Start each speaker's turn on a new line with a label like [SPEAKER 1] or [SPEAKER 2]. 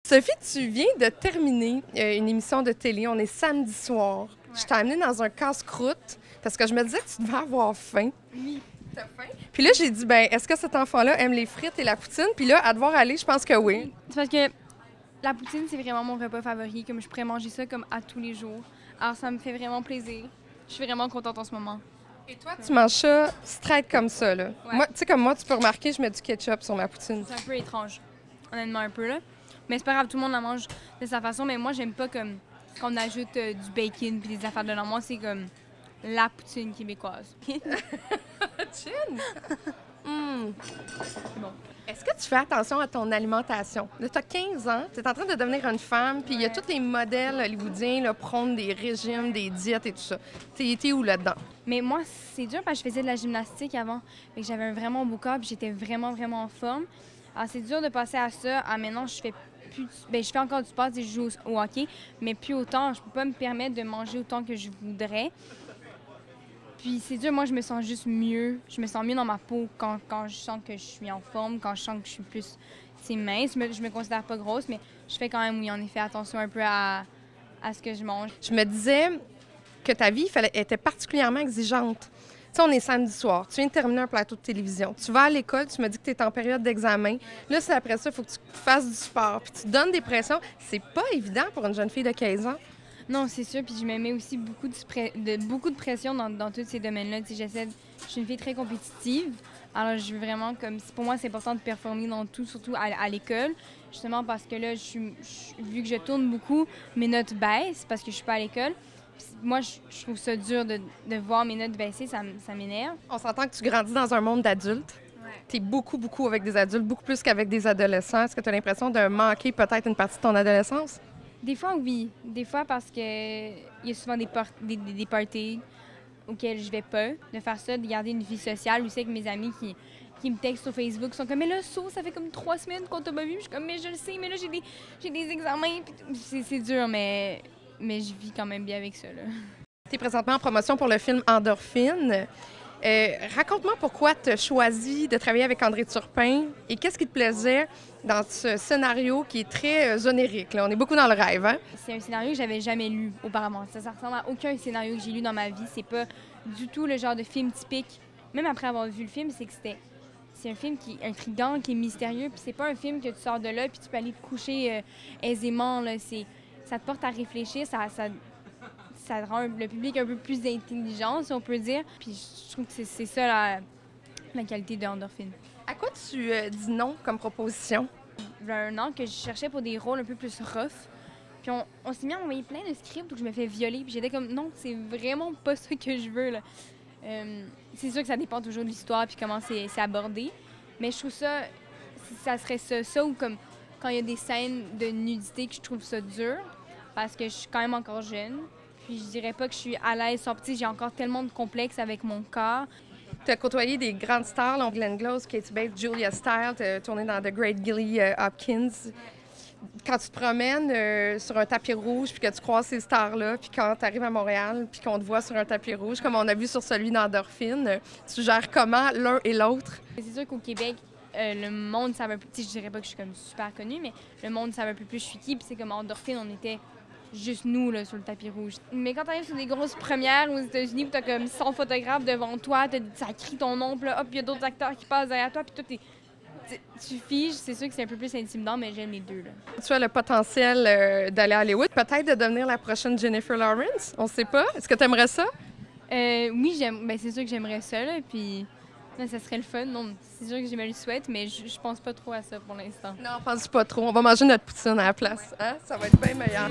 [SPEAKER 1] Sophie, tu viens de terminer une émission de télé. On est samedi soir. Ouais. Je t'ai amenée dans un casse-croûte parce que je me disais que tu devais avoir faim.
[SPEAKER 2] Oui.
[SPEAKER 1] T'as faim? Puis là, j'ai dit, ben, est-ce que cet enfant-là aime les frites et la poutine? Puis là, à devoir aller, je pense que oui.
[SPEAKER 2] C'est parce que la poutine, c'est vraiment mon repas favori. Comme je pourrais manger ça comme à tous les jours. Alors, ça me fait vraiment plaisir. Je suis vraiment contente en ce moment.
[SPEAKER 1] Et toi, tu manges ça straight comme ça, là?
[SPEAKER 2] Ouais.
[SPEAKER 1] Moi, tu sais, comme moi, tu peux remarquer, je mets du ketchup sur ma poutine.
[SPEAKER 2] C'est un peu étrange, honnêtement, un peu, là. Mais c'est pas grave, tout le monde la mange de sa façon. Mais moi, j'aime pas comme qu'on ajoute du bacon puis des affaires dedans. Moi, c'est comme la poutine québécoise.
[SPEAKER 1] Chin!
[SPEAKER 2] C'est bon.
[SPEAKER 1] Est-ce que tu fais attention à ton alimentation? Là, tu as 15 ans, tu es en train de devenir une femme, puis il y a tous les modèles hollywoodiens là, prônent des régimes, des diètes et tout ça. T'es où là-dedans?
[SPEAKER 2] Mais moi, c'est dur parce que je faisais de la gymnastique avant. Fait que j'avais un vraiment beau corps, puis j'étais vraiment, vraiment en forme. Alors, c'est dur de passer à ça. À maintenant, je fais plus... Bien, je fais encore du sport, je joue au hockey, mais plus autant. Je peux pas me permettre de manger autant que je voudrais. Puis c'est dur, moi, je me sens juste mieux. Je me sens mieux dans ma peau quand je sens que je suis en forme, quand je sens que je suis plus mince. Je me considère pas grosse, mais je fais quand même, oui, en effet, attention un peu à ce que je mange.
[SPEAKER 1] Je me disais que ta vie était particulièrement exigeante. Tu sais, on est samedi soir, tu viens de terminer un plateau de télévision, tu vas à l'école, tu me dis que tu es en période d'examen. Là, c'est après ça, il faut que tu fasses du sport, puis tu te donnes des pressions. C'est pas évident pour une jeune fille de 15 ans.
[SPEAKER 2] Non, c'est sûr. Puis je me mets aussi beaucoup de pression dans tous ces domaines-là. Tu sais, je suis une fille très compétitive. Alors, je veux vraiment, pour moi, c'est important de performer dans tout, surtout à l'école. Justement parce que là, vu que je tourne beaucoup, mes notes baissent parce que je suis pas à l'école. Puis moi, je trouve ça dur de voir mes notes baisser. Ça m'énerve.
[SPEAKER 1] On s'entend que tu grandis dans un monde d'adultes.
[SPEAKER 2] Ouais.
[SPEAKER 1] Tu es beaucoup, beaucoup avec des adultes, beaucoup plus qu'avec des adolescents. Est-ce que tu as l'impression de manquer peut-être une partie de ton adolescence?
[SPEAKER 2] Des fois, oui. Des fois, parce que il y a souvent des parties auxquelles je vais pas. De faire ça, de garder une vie sociale aussi avec mes amis qui me textent sur Facebook, sont comme « Mais là, ça fait comme 3 semaines qu'on t'a pas vu. » Je suis comme « Mais je le sais, mais là, j'ai des examens. » C'est dur, mais je vis quand même bien avec ça, là.
[SPEAKER 1] Tu es présentement en promotion pour le film Endorphine. Raconte-moi pourquoi tu as choisi de travailler avec André Turpin et qu'est-ce qui te plaisait dans ce scénario qui est très onirique. Là. On est beaucoup dans le rêve. Hein?
[SPEAKER 2] C'est un scénario que j'avais jamais lu auparavant. Ça ressemble à aucun scénario que j'ai lu dans ma vie. C'est pas du tout le genre de film typique. Même après avoir vu le film, c'est un film qui est intriguant, qui est mystérieux. Puis c'est pas un film que tu sors de là puis tu peux aller te coucher aisément. Là. Ça te porte à réfléchir. Ça rend le public un peu plus intelligent, si on peut dire. Puis je trouve que c'est ça la qualité de Endorphine.
[SPEAKER 1] À quoi tu dis non comme proposition?
[SPEAKER 2] Il y a un an que je cherchais pour des rôles un peu plus rough. Puis on s'est mis à envoyer plein de scripts où je me fais violer. Puis j'étais comme, non, c'est vraiment pas ça que je veux. Là. C'est sûr que ça dépend toujours de l'histoire puis comment c'est abordé. Mais je trouve ça serait ça ou comme quand il y a des scènes de nudité que je trouve ça dur. Parce que je suis quand même encore jeune. Puis je dirais pas que je suis à l'aise. J'ai encore tellement de complexes avec mon corps.
[SPEAKER 1] Tu as côtoyé des grandes stars, là, Glenn Close, Katie Bates, Julia Stiles, tu as tourné dans The Great Gilly Hopkins. Quand tu te promènes sur un tapis rouge puis que tu croises ces stars-là, puis quand tu arrives à Montréal puis qu'on te voit sur un tapis rouge, comme on a vu sur celui d'Endorphine, tu gères comment l'un et l'autre?
[SPEAKER 2] C'est sûr qu'au Québec, le monde savait un peu... Je dirais pas que je suis comme super connue, mais le monde savait un peu plus je suis qui. Puis c'est comme Endorphine, on était juste nous là, sur le tapis rouge. Mais quand t'arrives sur des grosses premières aux États-Unis, puis t'as comme 100 photographes devant toi, ça crie ton nom, puis là, hop, il y a d'autres acteurs qui passent derrière toi, puis toi, tu figes. C'est sûr que c'est un peu plus intimidant, mais j'aime les deux. Là.
[SPEAKER 1] Tu as le potentiel d'aller à Hollywood, peut-être de devenir la prochaine Jennifer Lawrence, on sait pas. Est-ce que tu aimerais ça?
[SPEAKER 2] Oui, c'est sûr que j'aimerais ça, là, puis... Non, ça serait le fun. Non, c'est sûr que je me le souhaite, mais je pense pas trop à ça pour l'instant.
[SPEAKER 1] Non, pense pas trop. On va manger notre poutine à la place. Hein? Ça va être bien meilleur.